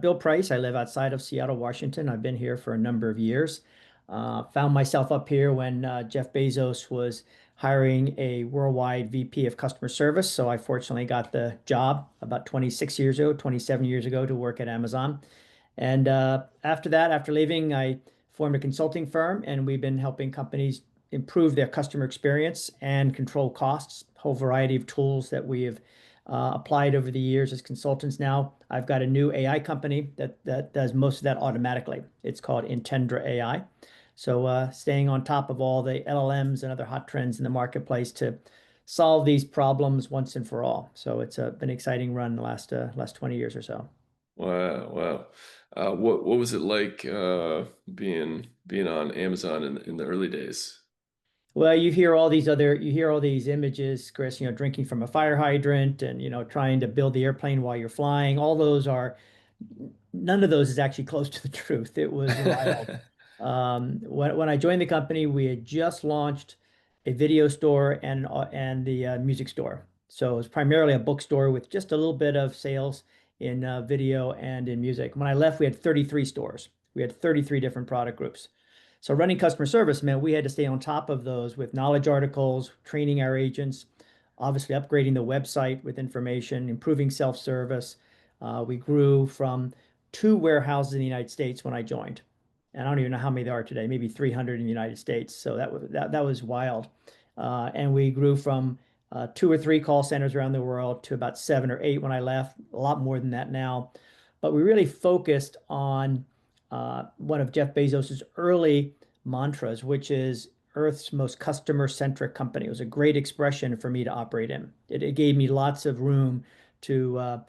Bill Price. I live outside of Seattle, Washington. I've been here for a number of years. Found myself up here when Jeff Bezos was hiring a worldwide VP of customer service. So I fortunately got the job about 26 years ago, 27 years ago to work at Amazon. And after that, after leaving, I formed a consulting firm, and we've been helping companies improve their customer experience and control costs. A whole variety of tools that we have applied over the years as consultants. Now I've got a new AI company that does most of that automatically. It's called Intendra AI. So staying on top of all the LLMs and other hot trends in the marketplace to solve these problems once and for all. So it's been an exciting run the last 20 years or so. Wow, wow. What was it like being on Amazon in the early days? Well, you hear all these images, Chris, drinking from a fire hydrant and, trying to build the airplane while you're flying. None of those is actually close to the truth. It was wild. When I joined the company, we had just launched a video store and the music store. So it was primarily a bookstore with just a little bit of sales in video and in music. When I left, we had 33 stores. We had 33 different product groups. So running customer service meant we had to stay on top of those with knowledge articles, training our agents, obviously upgrading the website with information, improving self-service. We grew from two warehouses in the United States when I joined. And I don't even know how many there are today, maybe 300 in the United States. So that was wild. And we grew from two or three call centers around the world to about seven or eight when I left, a lot more than that now. But we really focused on one of Jeff Bezos's early mantras, which is Earth's most customer-centric company. It was a great expression for me to operate in. It gave me lots of room to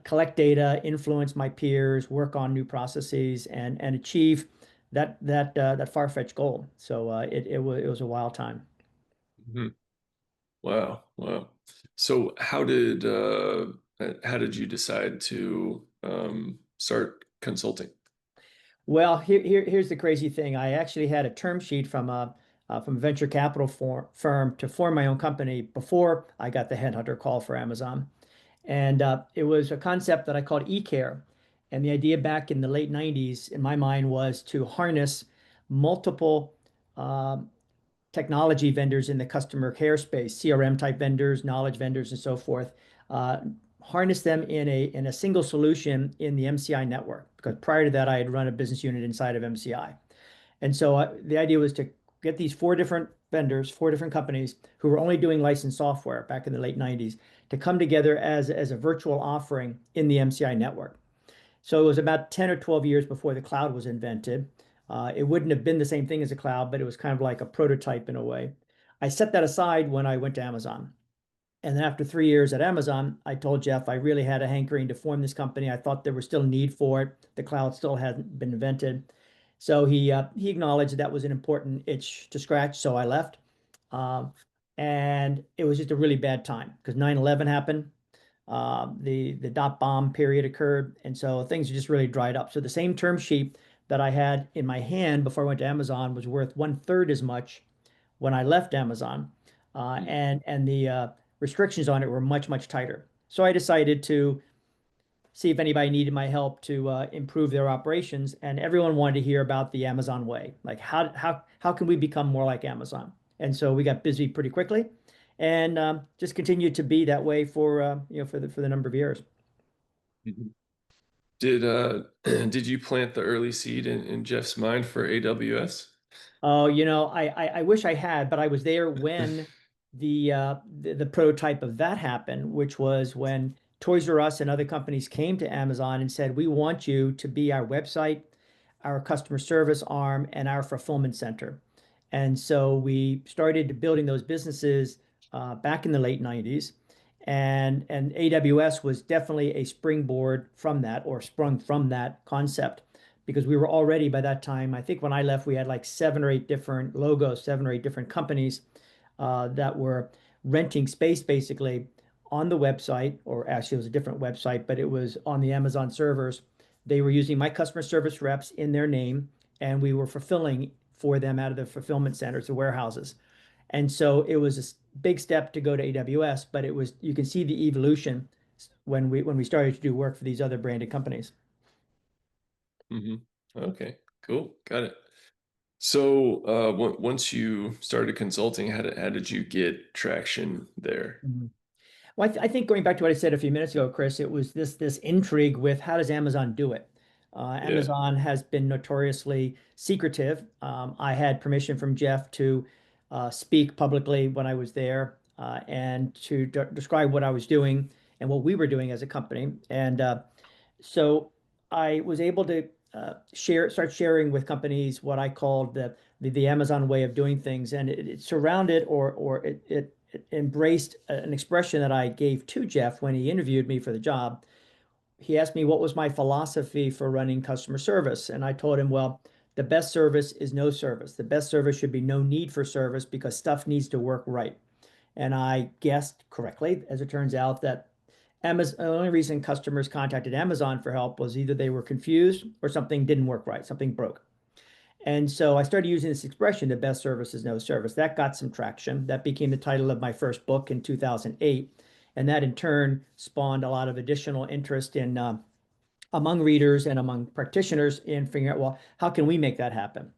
collect data, influence my peers, work on new processes, and achieve that far-fetched goal. So it was a wild time. Mhm. Wow, wow. So how did you decide to start consulting? Well, here's the crazy thing. I actually had a term sheet from a venture capital firm to form my own company before I got the headhunter call for Amazon. And it was a concept that I called e-care. And the idea back in the late 90s, in my mind, was to harness multiple um, technology vendors in the customer care space, CRM type vendors, knowledge vendors, and so forth, uh, harness them in a single solution in the MCI network. Because prior to that, I had run a business unit inside of MCI. And so the idea was to get these four different vendors, four different companies who were only doing licensed software back in the late 90s to come together as a virtual offering in the MCI network. So it was about 10 or 12 years before the cloud was invented. It wouldn't have been the same thing as a cloud, but it was kind of like a prototype in a way. I set that aside when I went to Amazon. And then after 3 years at Amazon, I told Jeff I really had a hankering to form this company. I thought there was still a need for it. The cloud still hadn't been invented. So he acknowledged that was an important itch to scratch. So I left. Um, and it was just a really bad time because 9/11 happened. The dot bomb period occurred, and so things just really dried up. So the same term sheet that I had in my hand before I went to Amazon was worth one third as much when I left Amazon, and the restrictions on it were much, much tighter. So I decided to see if anybody needed my help to improve their operations, and everyone wanted to hear about the Amazon way. Like how can we become more like Amazon? And so we got busy pretty quickly, and just continued to be that way for for the number of years. Mhm. Did you plant the early seed in Jeff's mind for AWS? Oh, I wish I had, but I was there when the prototype of that happened, which was when Toys R Us and other companies came to Amazon and said, "We want you to be our website, our customer service arm, and our fulfillment center." And so we started building those businesses back in the late 90s. And AWS was definitely a springboard from that or sprung from that concept because we were already by that time, I think when I left, we had like seven or eight different logos, seven or eight different companies that were renting space basically on the website, or actually it was a different website, but it was on the Amazon servers. They were using my customer service reps in their name, and we were fulfilling for them out of the fulfillment centers, the warehouses. And so it was a big step to go to AWS, but you can see the evolution when we started to do work for these other branded companies. Hmm. Okay, cool. Got it. So, once you started consulting, how did you get traction there? Mhm. Well, I think going back to what I said a few minutes ago, Chris, it was this intrigue with how does Amazon do it? Yeah. Amazon has been notoriously secretive. I had permission from Jeff to speak publicly when I was there and to describe what I was doing and what we were doing as a company. And so I was able to start sharing with companies what I called the Amazon way of doing things, and it surrounded or it embraced an expression that I gave to Jeff when he interviewed me for the job. He asked me what was my philosophy for running customer service, and I told him, well, the best service is no service. The best service should be no need for service because stuff needs to work right. And I guessed correctly, as it turns out, that Amazon, the only reason customers contacted Amazon for help was either they were confused or something didn't work right, something broke. And so I started using this expression, the best service is no service. That got some traction. That became the title of my first book in 2008. And that in turn spawned a lot of additional interest in among readers and among practitioners in figuring out, well, how can we make that happen?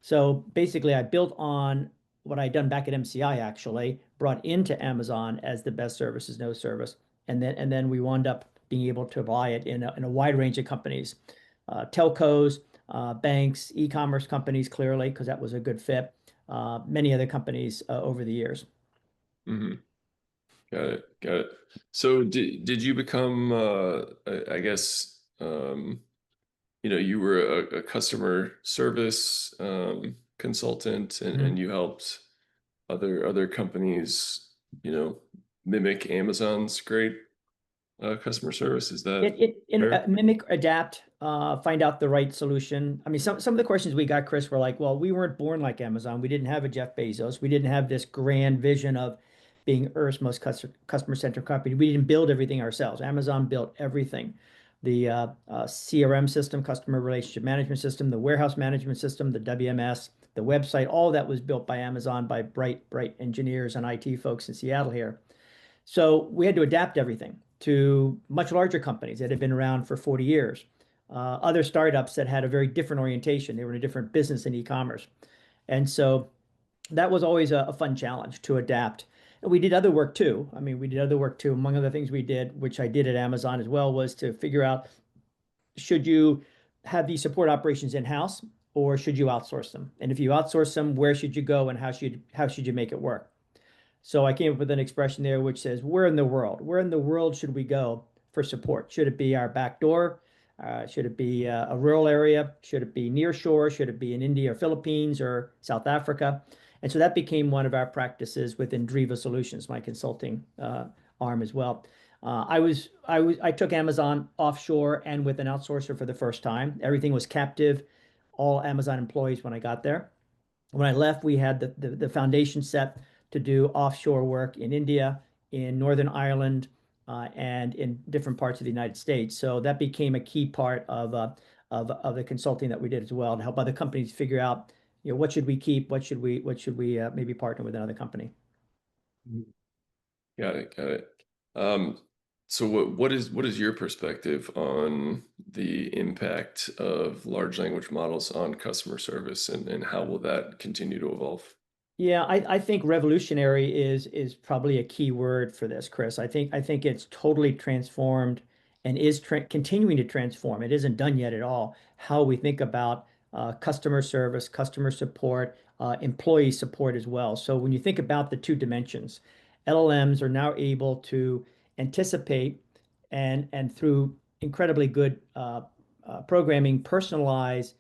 So basically, I built on what I'd done back at MCI, actually, brought into Amazon as the best service is no service. And then we wound up being able to apply it in a wide range of companies, telcos, banks, e-commerce companies, clearly, because that was a good fit, many other companies over the years. Hmm. Got it. Got it. So, did you become, I guess, you were a customer service consultant, and Mhm. you helped other companies, you know, mimic Amazon's great customer service. Is that fair? Mimic, adapt, find out the right solution. I mean, some of the questions we got, Chris, were like, well, we weren't born like Amazon. We didn't have a Jeff Bezos. We didn't have this grand vision of being Earth's most customer-centric company. We didn't build everything ourselves. Amazon built everything. The CRM system, customer relationship management system, the warehouse management system, the WMS, the website, all that was built by Amazon by bright engineers and IT folks in Seattle here. So we had to adapt everything to much larger companies that had been around for 40 years. Other startups that had a very different orientation. They were in a different business in e-commerce. And so that was always a fun challenge to adapt. And we did other work too. I mean, we did other work too. Among other things we did, which I did at Amazon as well, was to figure out should you have these support operations in-house or should you outsource them? And if you outsource them, where should you go and how should you make it work? So I came up with an expression there which says, where in the world? Where in the world should we go for support? Should it be our back door? Should it be a rural area? Should it be near shore? Should it be in India or Philippines or South Africa? And so that became one of our practices within Driva Solutions, my consulting arm as well. I took Amazon offshore and with an outsourcer for the first time. Everything was captive, all Amazon employees when I got there. When I left, we had the foundation set to do offshore work in India, in Northern Ireland, and in different parts of the United States. So that became a key part of the consulting that we did as well to help other companies figure out, what should we keep, what should we maybe partner with another company. Mhm. Got it. Got it. Um, so, what is your perspective on the impact of large language models on customer service, and how will that continue to evolve? Yeah, I think revolutionary is probably a key word for this, Chris. I think it's totally transformed and is continuing to transform. It isn't done yet at all. How we think about customer service, customer support, employee support as well. So when you think about the two dimensions, LLMs are now able to anticipate and through incredibly good programming, personalize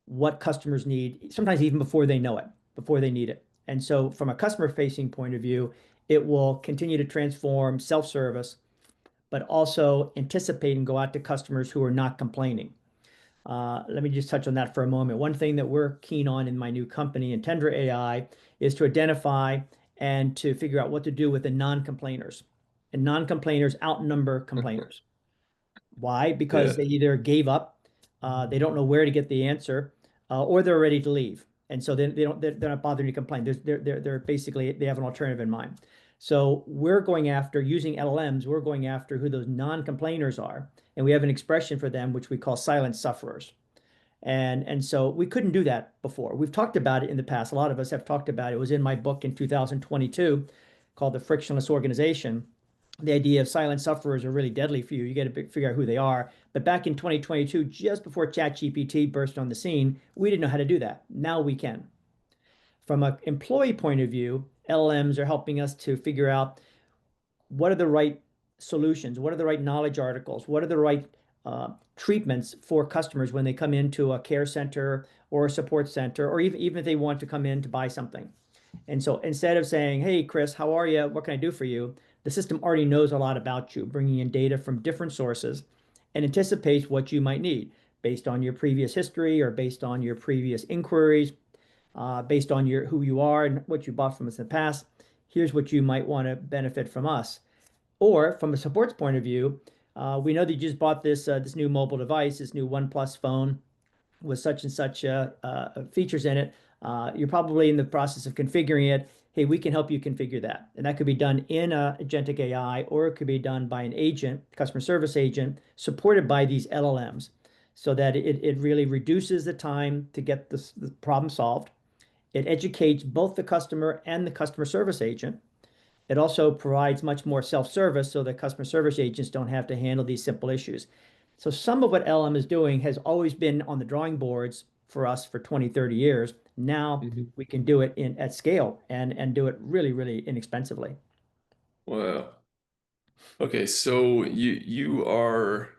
what customers need, sometimes even before they know it, before they need it. And so, from a customer facing point of view, it will continue to transform self service, but also anticipate and go out to customers who are not complaining. Let me just touch on that for a moment. One thing that we're keen on in my new company, Intendra AI, is to identify and to figure out what to do with the non complainers. And non complainers outnumber complainers. Why? Because Yeah. they either gave up, they don't know where to get the answer, or they're ready to leave. And so they're not bothering to complain. They're basically they have an alternative in mind. So we're going after using LLMs, we're going after who those non-complainers are. And we have an expression for them, which we call silent sufferers. And so we couldn't do that before. We've talked about it in the past. A lot of us have talked about it. It was in my book in 2022 called The Frictionless Organization. The idea of silent sufferers are really deadly for you. You got to figure out who they are. But back in 2022, just before ChatGPT burst on the scene, we didn't know how to do that. Now we can. From an employee point of view, LLMs are helping us to figure out what are the right solutions, what are the right knowledge articles, what are the right treatments for customers when they come into a care center or a support center, or even if they want to come in to buy something. And so instead of saying, "Hey, Chris, how are you? What can I do for you?" The system already knows a lot about you, bringing in data from different sources and anticipates what you might need based on your previous history or based on your previous inquiries, based on your who you are and what you bought from us in the past. Here's what you might want to benefit from us. Or from a support's point of view, we know that you just bought this new mobile device, this new OnePlus phone with such and such features in it. You're probably in the process of configuring it. Hey, we can help you configure that. And that could be done in agentic AI, or it could be done by an agent, customer service agent, supported by these LLMs, so that it really reduces the time to get the problem solved. It educates both the customer and the customer service agent. It also provides much more self-service so that customer service agents don't have to handle these simple issues. So some of what LM is doing has always been on the drawing boards for us for 20, 30 years. Now Mhm. we can do it at scale and do it really, really inexpensively. Wow. Okay, so you are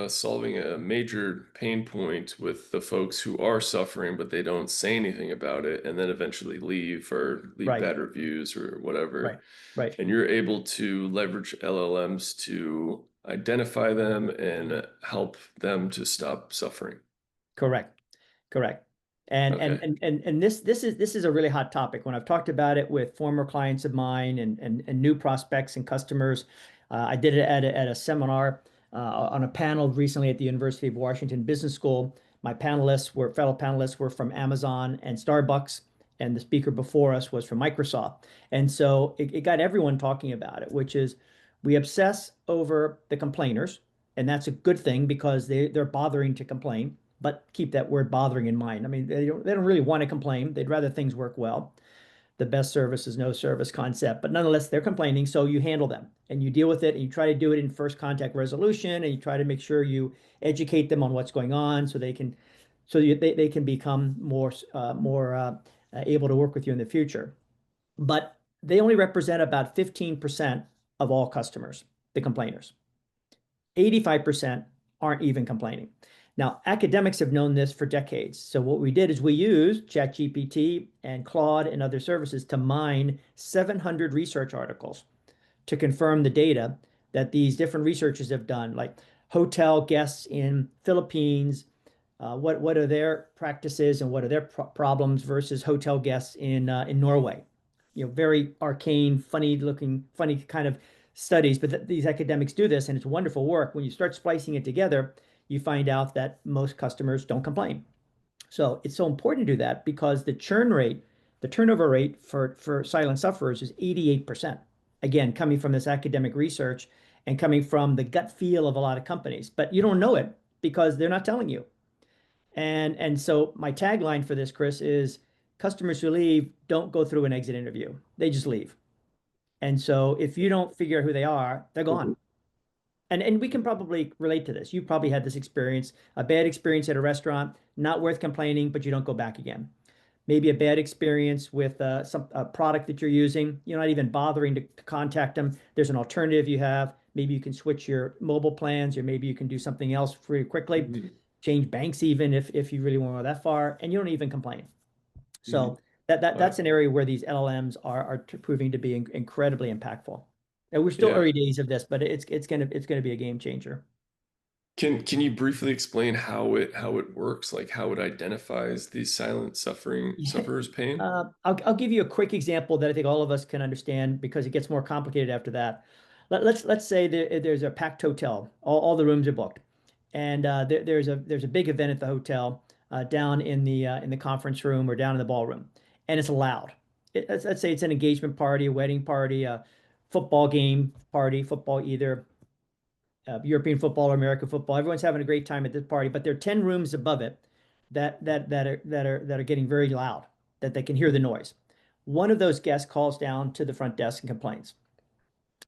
solving a major pain point with the folks who are suffering, but they don't say anything about it, and then eventually leave or leave Right, bad reviews or whatever. right, right. And you're able to leverage LLMs to identify them and help them to stop suffering. Correct. Correct. Okay. And this is a really hot topic. When I've talked about it with former clients of mine and new prospects and customers, I did it at a seminar on a panel recently at the University of Washington Business School. My fellow panelists were from Amazon and Starbucks, and the speaker before us was from Microsoft. And so it got everyone talking about it, which is we obsess over the complainers, and that's a good thing because they're bothering to complain, but keep that word bothering in mind. I mean, they don't really want to complain. They'd rather things work well. The best service is no service concept, but nonetheless, they're complaining. So you handle them and you deal with it and you try to do it in first contact resolution, and you try to make sure you educate them on what's going on so they can become more able to work with you in the future. But they only represent about 15% of all customers, the complainers. 85% aren't even complaining. Now, academics have known this for decades. So what we did is we used ChatGPT and Claude and other services to mine 700 research articles to confirm the data that these different researchers have done, like hotel guests in Philippines, what are their practices and what are their problems versus hotel guests in Norway. Very arcane, funny looking, funny kind of studies, but these academics do this and it's wonderful work. When you start splicing it together, you find out that most customers don't complain. So it's so important to do that because the turnover rate for silent sufferers is 88%. Again, coming from this academic research and coming from the gut feel of a lot of companies, but you don't know it because they're not telling you. And so my tagline for this, Chris, is customers who leave don't go through an exit interview. They just leave. And so if you don't figure out who they are, they're gone. And we can probably relate to this. You probably had this experience, a bad experience at a restaurant, not worth complaining, but you don't go back again. Maybe a bad experience with some a product that you're using. You're not even bothering to contact them. There's an alternative you have. Maybe you can switch your mobile plans, or maybe you can do something else pretty quickly. Mhm. Change banks even if you really want to go that far, and you don't even complain. Mhm. So that's Wow. an area where these LLMs are proving to be incredibly impactful. And we're still Yeah. early days of this, but it's gonna be a game changer. Can you briefly explain how it works, like how it identifies these silent Yeah. sufferers' pain? I'll give you a quick example that I think all of us can understand because it gets more complicated after that. Let's say there's a packed hotel. All the rooms are booked, and there's a big event at the hotel down in the conference room or down in the ballroom, and it's loud. Let's say it's an engagement party, a wedding party, a football game party, football either European football or American football. Everyone's having a great time at this party, but there are 10 rooms above it that are getting very loud, that they can hear the noise. One of those guests calls down to the front desk and complains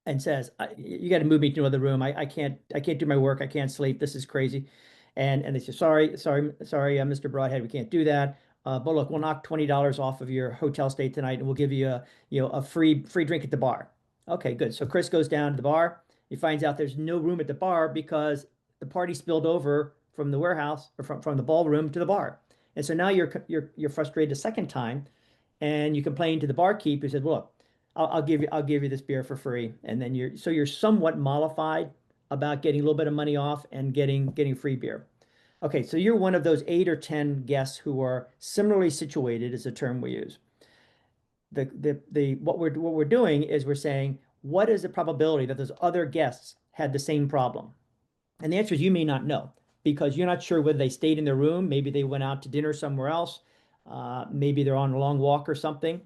and says, "You got to move me to another room. I can't do my work. I can't sleep. This is crazy." And they say, "Sorry, Mr. Broadhead, we can't do that. But look, we'll knock $20 off of your hotel stay tonight, and we'll give you a free drink at the bar." Okay, good. So Chris goes down to the bar. He finds out there's no room at the bar because the party spilled over from the warehouse or from the ballroom to the bar. And so now you're frustrated a second time, and you complain to the barkeep who says, "Well, look, I'll give you this beer for free." And then you're somewhat mollified about getting a little bit of money off and getting free beer. Okay, so you're one of those 8 or 10 guests who are similarly situated, is the term we use. The what we're doing is we're saying, what is the probability that those other guests had the same problem? And the answer is you may not know, because you're not sure whether they stayed in their room. Maybe they went out to dinner somewhere else. Maybe they're on a long walk or something.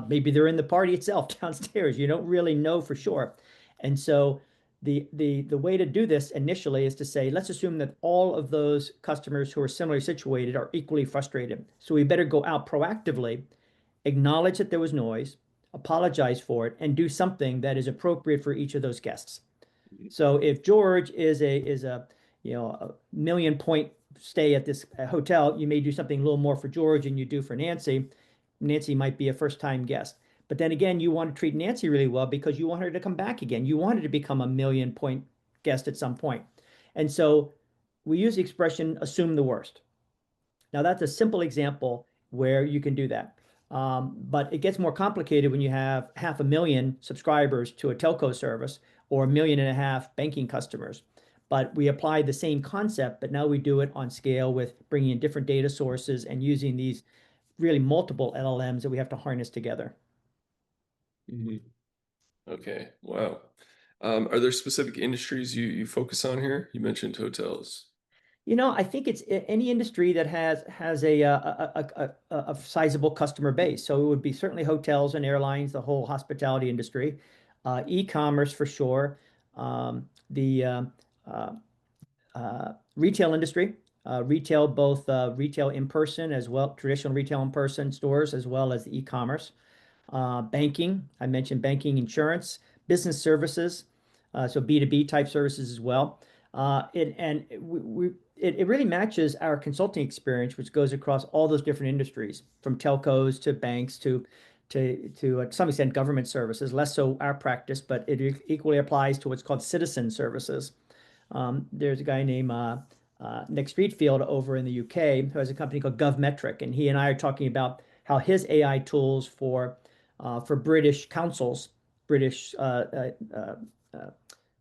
Maybe they're in the party itself downstairs. You don't really know for sure. And so the way to do this initially is to say, let's assume that all of those customers who are similarly situated are equally frustrated. So we better go out proactively, acknowledge that there was noise, apologize for it, and do something that is appropriate for each of those guests. So if George is a a million point stay at this hotel, you may do something a little more for George than you do for Nancy. Nancy might be a first time guest. But then again, you want to treat Nancy really well because you want her to come back again. You want her to become a million point guest at some point. And so we use the expression assume the worst. Now, that's a simple example where you can do that. But it gets more complicated when you have 500,000 subscribers to a telco service or 1.5 million banking customers. But we apply the same concept, but now we do it on scale with bringing in different data sources and using these really multiple LLMs that we have to harness together. Mhm. Okay. Wow. Are there specific industries you focus on here? You mentioned hotels. I think it's any industry that has a sizable customer base. So it would be certainly hotels and airlines, the whole hospitality industry, e-commerce for sure, the uh, retail industry, retail both retail in person as well, traditional retail in person stores as well as the e-commerce, banking. I mentioned banking, insurance, business services, so B2B type services as well. It really matches our consulting experience, which goes across all those different industries, from telcos to banks to some extent government services. Less so our practice, but it equally applies to what's called citizen services. There's a guy named Nick Streetfield over in the UK who has a company called GovMetric, and he and I are talking about how his AI tools for British councils, British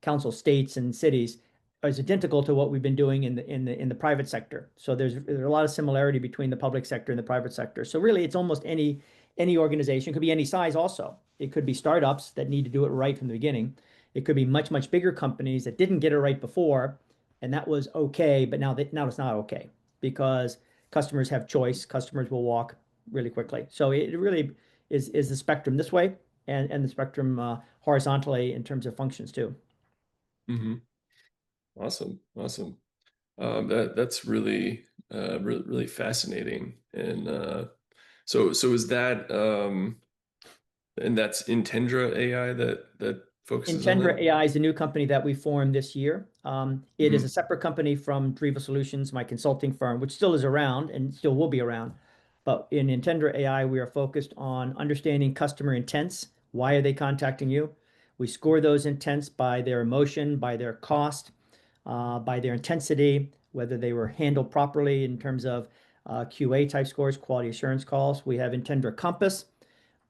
council states and cities, is identical to what we've been doing in the private sector. So there's a lot of similarity between the public sector and the private sector. So really, it's almost any organization. It could be any size also. It could be startups that need to do it right from the beginning. It could be much bigger companies that didn't get it right before, and that was okay, but now it's not okay because customers have choice. Customers will walk really quickly. So it really is the spectrum this way, and the spectrum horizontally in terms of functions too. Hmm. Awesome. Awesome. That's really fascinating. And so is that and that's Intendra AI that focuses on Intendra that? AI is a new company that we formed this year. It is a Hmm. separate company from Driva Solutions, my consulting firm, which still is around and still will be around. But in Intendra AI, we are focused on understanding customer intents. Why are they contacting you? We score those intents by their emotion, by their cost, by their intensity, whether they were handled properly in terms of QA type scores, quality assurance calls. We have Intendra Compass,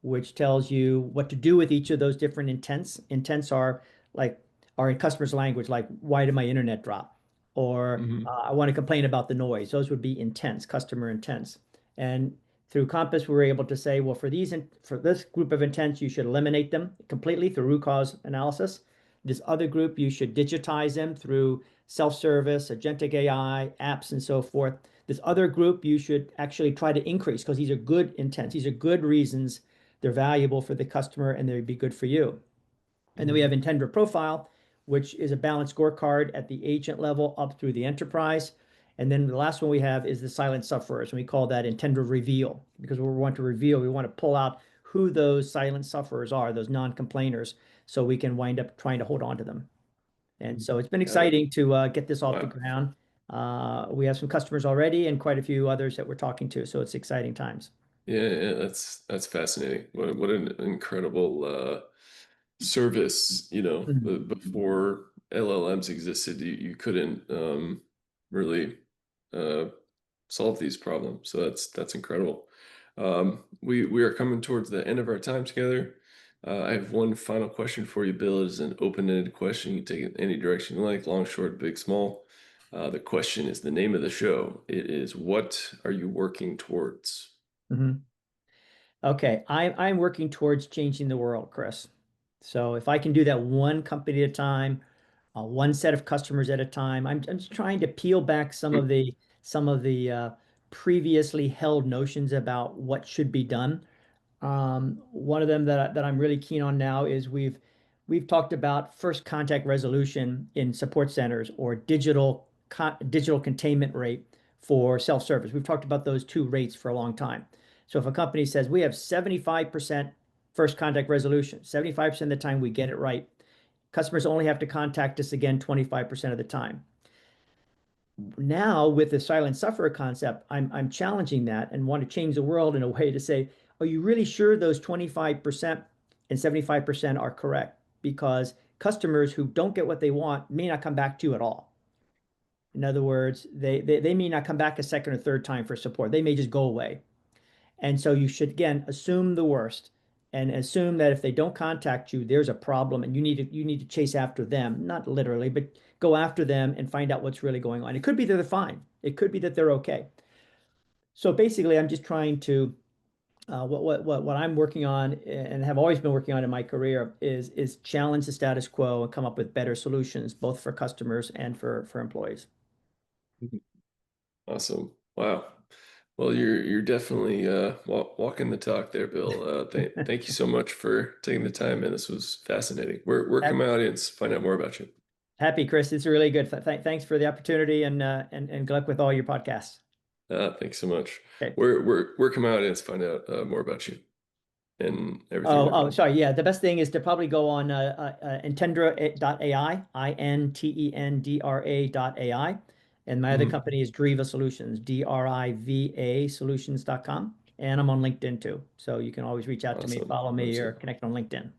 which tells you what to do with each of those different intents. Intents are in customers' language, like why did my internet drop? Or Hmm. I want to complain about the noise. Those would be intents, customer intents. And through Compass, we were able to say, well, for this group of intents, you should eliminate them completely through root cause analysis. This other group, you should digitize them through self-service, agentic AI, apps, and so forth. This other group, you should actually try to increase because these are good intents. These are good reasons, they're valuable for the customer, and they'd be good for you. And then we Hmm. have Intendra Profile, which is a balanced scorecard at the agent level up through the enterprise. And then the last one we have is the silent sufferers, and we call that Intendra reveal because we want to reveal, we want to pull out who those silent sufferers are, those non-complainers, so we can wind up trying to hold on to them. And so it's been Got it. exciting to get this off the Wow. ground. We have some customers already and quite a few others that we're talking to. So it's exciting times. Yeah, that's fascinating. What an incredible service. Mhm. Before LLMs existed, you couldn't really uh, solve these problems. So that's incredible. We are coming towards the end of our time together. I have one final question for you, Bill. It is an open-ended question. You can take it any direction you like, long, short, big, small. The question is the name of the show. It is, what are you working towards? Mhm. Okay, I'm working towards changing the world, Chris. So if I can do that one company at a time, one set of customers at a time, I'm just trying to peel back some of the previously held notions about what should be done. One of them that I'm really keen on now is we've talked about first contact resolution in support centers or digital containment rate for self-service. We've talked about those two rates for a long time. So if a company says we have 75% first contact resolution, 75% of the time we get it right, customers only have to contact us again 25% of the time. Now with the silent sufferer concept, I'm challenging that and want to change the world in a way to say, are you really sure those 25% and 75% are correct? Because customers who don't get what they want may not come back to you at all. In other words, they may not come back a second or third time for support. They may just go away. And so you should, again, assume the worst and assume that if they don't contact you, there's a problem and you need to chase after them, not literally, but go after them and find out what's really going on. It could be that they're fine. It could be that they're okay. So basically, I'm just trying to what I'm working on and have always been working on in my career is challenge the status quo and come up with better solutions, both for customers and for employees. Awesome. Wow. Well, you're definitely walking the talk there, Bill. Thank you so much for taking the time, man. This was fascinating. Where can Ha- my audience find out more about you? Happy, Chris. It's really good. Thanks for the opportunity and good luck with all your podcasts. Thanks so much. Okay. Where can my audience find out more about you and everything Oh, you're oh, doing? sorry. Yeah, the best thing is to probably go on Intendra.ai, Intendra.ai. And my other Mhm. company is Driva Solutions, Driva Solutions.com. And I'm on LinkedIn too. So you can always reach out to me, Awesome. follow me, or Awesome. connect on LinkedIn.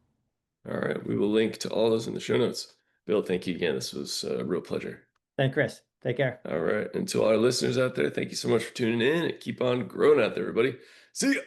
All right. We will link to all those in the show notes. Bill, thank you again. This was a real pleasure. Thanks, Chris. Take care. All right. And to all our listeners out there, thank you so much for tuning in and keep on growing out there, everybody. See ya.